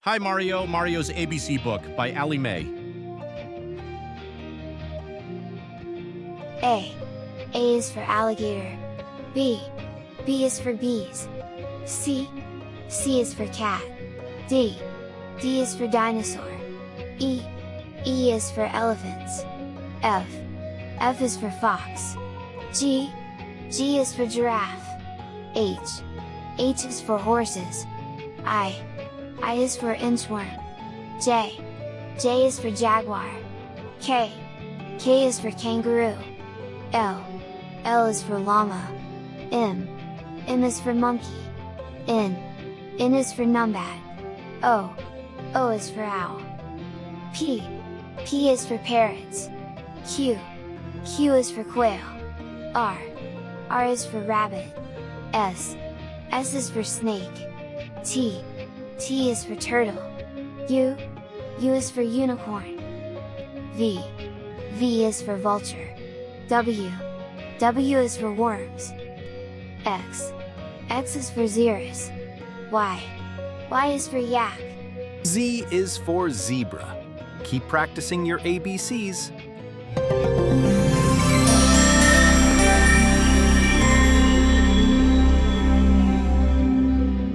Hi Mario, Mario's ABC book by Allie Mae. A. A is for alligator. B. B is for bees. C. C is for cat. D. D is for dinosaur. E. E is for elephants. F. F is for fox. G. G is for giraffe. H. H is for horses. I. I is for inchworm. J. J is for jaguar. K. K is for kangaroo. L. L is for llama. M. M is for monkey. N. N is for numbat. O. O is for owl. P. P is for parrots. Q. Q is for quail. R. R is for rabbit. S. S is for snake. T. T is for turtle. U. U is for unicorn. V. V is for vulture. W. W is for worms. X. X is for xerus. Y. Y is for yak. Z is for zebra. Keep practicing your ABCs.